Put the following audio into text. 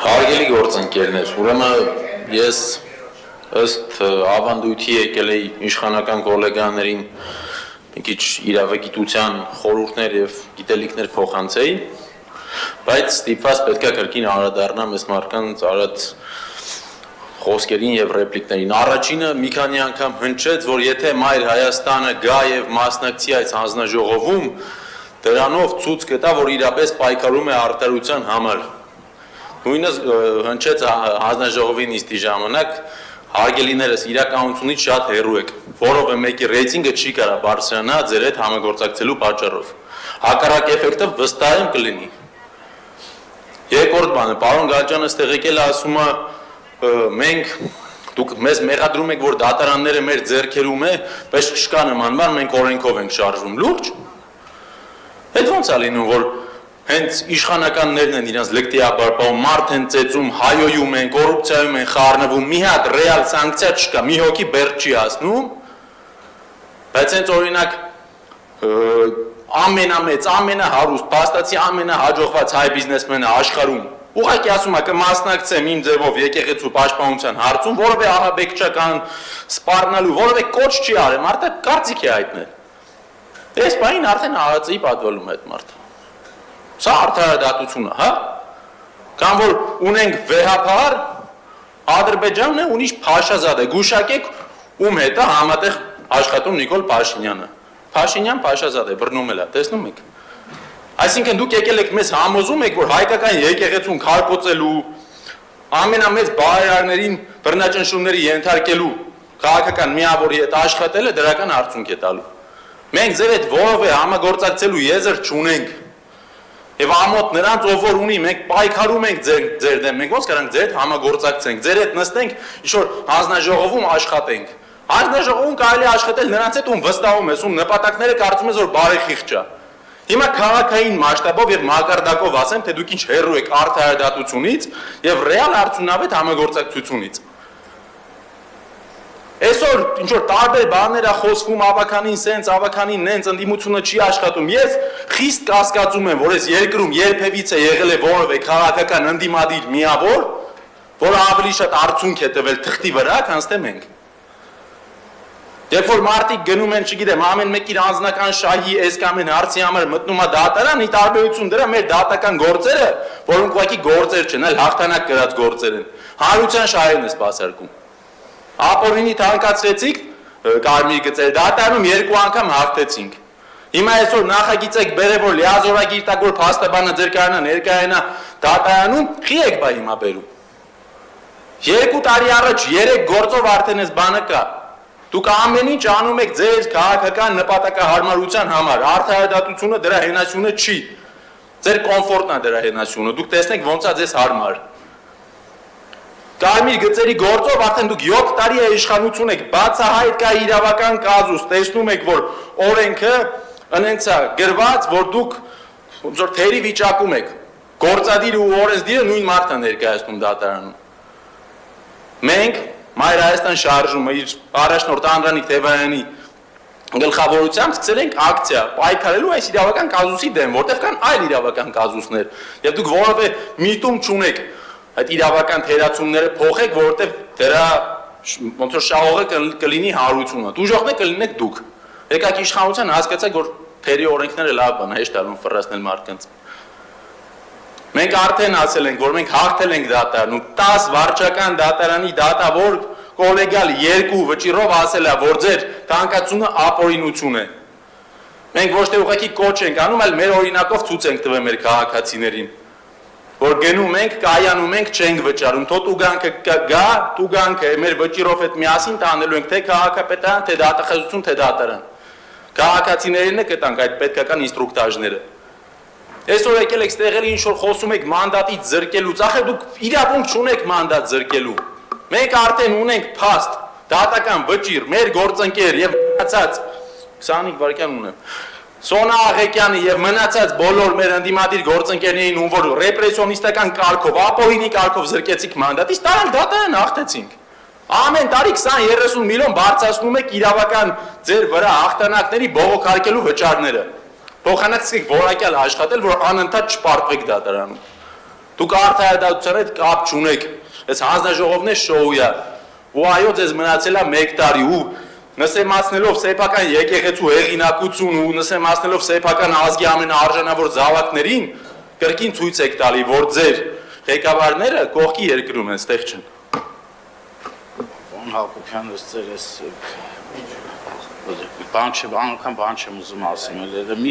Հարգելի գործընկերներ, ուրեմն ես ըստ ավանդույթի եկել էի իշխանական գոլեգաներին մի քիչ իրավագիտության խորհուրդներ եւ գիտելիքներ փոխանցեի, բայց ստիպված պետք է կրկին անդրադառնամ այս մարդկանց արած խոսքերին եւ ռեպլիկներին։ Առաջինը մի քանի անգամ հնչեց, որ եթե Մայր Հայաստանը գա եւ մասնակցի այս հանձնաժողովում, դրանով ցույց կտա, որ իրապես պայքարում է արտարության համար։ Նույնը հնչեց հանձնաժողովի նիստի ժամանակ, հարգելիներս իրականությունից շատ հեռու եք, որով մեկի ռեյտինգը չի կարա բարձրանա ձեր հետ համագործակցելու պատճառով։ Հակառակ էֆեկտը վստահ եմ կլինի։ Երկրորդ բանը, պարոն Գալջյանը ստեղ եկել ասում է, մենք դուք մեզ մեղադրում եք, որ դատարանները մեր ձեռքերում է, բայց չկա նման բան, մենք օրենքով ենք շարժվում, լուրջ։ Այդ ո՞նց է լինում, որ հենց իշխանականներն են իրենց լկտիաբարբարում, մարդ են ծեծում, հայոյում են, կոռուպցիայում են խառնվում, մի հատ ռեալ սանկցիա չկա, մի հոգի բերդ չի հասնում, բայց հենց օրինակ ամենամեծ, ամենահարուստ, փաստացի ամենահաջողված հայ բիզնեսմենը աշխարհում ուղղակի ասում է կմասնակցեմ իմ ձևով եկեղեցու պաշտպանության հարցում, որովե ահաբեկչական սպառնալու, որովե կոչ չի արել, մարդը կարծիք է հայտնել։ Այս բանին արդեն ԱԱԾ-ի պատվելում է այդ մարդը։ Սա արդարադատություն է, հա? Կամ որ ունենք վեհապահար, Ադրբեջանն է ունի Փաշազադե, գուշակեք ում հետ է համատեղ աշխատում Նիկոլ Փաշինյանը։ Փաշինյան Փաշազադե բռնում էլա, տեսնում եք։ Այսինքն դուք եկել եք մեզ համոզում եք, որ հայկական եկեղեցուն քարկոծելու, ամենամեծ բարերարներին բռնաճնշումների ենթարկելու քաղաքական միավորի հետ աշխատելը դրական արդյունք է տալու։ Մենք ձեր հետ որևէ համագործակցելու եզր չունենք։ Եվ ամոթ նրանց, ով որ ունի, մենք պայքարում ենք ձեր դեմ, մենք ոնց կարանք ձեր հետ համագործակցենք, ձեր հետ նստենք, ինչ-որ հանձնաժողովում աշխատենք։ Հանձնաժողովում կարելի է աշխատել նրանց հետ, ում վստահում ես, ում նպատակները կարծում ես, որ բարեխիղճ է։ Հիմա քաղաքային մասշտաբով եւ մակարդակով ասեմ, թե դուք ինչ հեռու եք արդարադատությունից եւ ռեալ արդյունավետ համագործակցությունից։ Այսօր ինչ որ տարբեր բաներ է խոսվում, ավականին սենց, ավականին նենց, ընդդիմությունը չի աշխատում։ Ես խիստ կասկածում եմ, որ այս երկրում երբևիցե եղել է որևէ քաղաքական ընդդիմադիր միավոր, որը ավելի շատ արդյունք է տվել թղթի վրա, քան թե մենք։ Երբ որ մարդիկ գնում են, չգիտեմ, ամեն մեկ իր անձնական շահի այս կամ այն հարցի համար մտնում է դատարան, ի տարբերություն դրա մեր դատական գործերը, որոնք ուղղակի գործեր չեն, այլ հաղթանակ կրած գործեր են, հանրության շահերն է սպասարկում։ Ապօրինի թանկացրեցիք, կարմիր գծեր, դատարանում 2 անգամ հաղթեցինք։ Հիմա այսօր նախագիծ եք բերել, որ լիազորագիր տակ, որ փաստաբանը ձեր կանա ներկայանա դատարանում, խի եք բա հիմա բերում։ 2 տարի առաջ 3 գործով արդեն այս բանը կա։ Դուք ամեն ինչ անում եք ձեր քաղաքական նպատակահարմարության համար, արդարադատությունը դրա հենասյունը չի, ձեր կոմֆորտն է դրա հենասյունը, դուք տեսնեք ոնց է ձեզ հարմար։ Կարմիր գծերի գործով արդեն դուք 7 տարի է իշխանություն եք, բացահայտ կա իրավական կազուս, տեսնում եք, որ օրենքը ընենց է գրված, որ դուք ոնց որ թերի վիճակում եք, գործադիրը ու օրենսդիրը նույն մարդն է ներկայացնում դատարանում։ Մենք Մայր Հայաստան շարժումը իր առաջնորդ Անդրանիկ Թևայանի գլխավորությամբ սկսել ենք ակցիա պայքարելու այս իրավական կազուսի դեմ, որտեղ կան այլ իրավական կազուսներ, եւ դուք որևէ միտում չունեք այդ իրավական թերացումները փոխեք, որովհետեւ դրա ոնց որ շահողը կլինի հարությունը։ Դուժողներ կլինեք դուք։ Եկաք իշխանության հասկացեք, որ թերի օրենքները լավ բան է, հեշտ է լուն ֆռացնել մարդկանց։ Մենք արդեն ասել ենք, որ մենք հաղթել ենք դատարանում, 10 վարչական դատարանի դատավոր կոլեգիալ 2 վճիրով ասել է, որ ձեր թանկացումը ապօրինություն է։ Մենք ոչ թե ուղղակի կոչ ենք անում, այլ մեր օրինակով ցույց ենք տվել մեր քաղաքացիներին, որ գնում ենք, կայանում ենք, չենք վճարում, թո տուգանքը գա, տուգանքը մեր վճիրով հետ միասին տանելու ենք թե քաղաքապետարան, թե դատախազություն, թե դատարան։ Քաղաքացիներին է կտանք այդ պետքական ինստրուկտաժները։ Այսօր եկել եք ստեղել ինչ որ խոսում եք մանդատից զրկելուց, ախր դուք իրավունք չունեք մանդատ զրկելու։ Մենք արդեն ունենք փաստ, դատական վճիր, մեր գործընկեր եւ մնացած 25 վայրկյան ունեմ։ Սոնա Աղեկյանի եւ մնացած բոլոր մեր ընդդիմադիր գործընկերներին, ում որ ռեպրեսիոնիստական կարգով, ապօրինի կարգով զրկեցիք մանդատից, տարան դատարան հաղթեցինք։ Ամեն տարի 20-30 միլիոն բարձրացնում եք իրավական ձեր վրա հաղթանակների բողոքարկելու վճարները։ Փոխանակցեք որակյալ աշխատել, որ անընդհատ չպարտվեք դատարանում։ Դուք արդարադատության հետ կապ չունեք։ Այս հանձնաժողովներ շոույա։ Ու այո, ձեզ մնացել է 1 տարի ու նսեմացնելով սեփական եկեղեցու հեղինակություն ու նսեմացնելով սեփական ազգի ամենաարժանավոր զավակներին, կրկին ցույց եք տալի, որ ձեր ղեկավարները կողքի երկրում են, ստեղ չեն։ Հակոբյան ըստ ձեր էս բան չեմ ուզում ասեմ, մի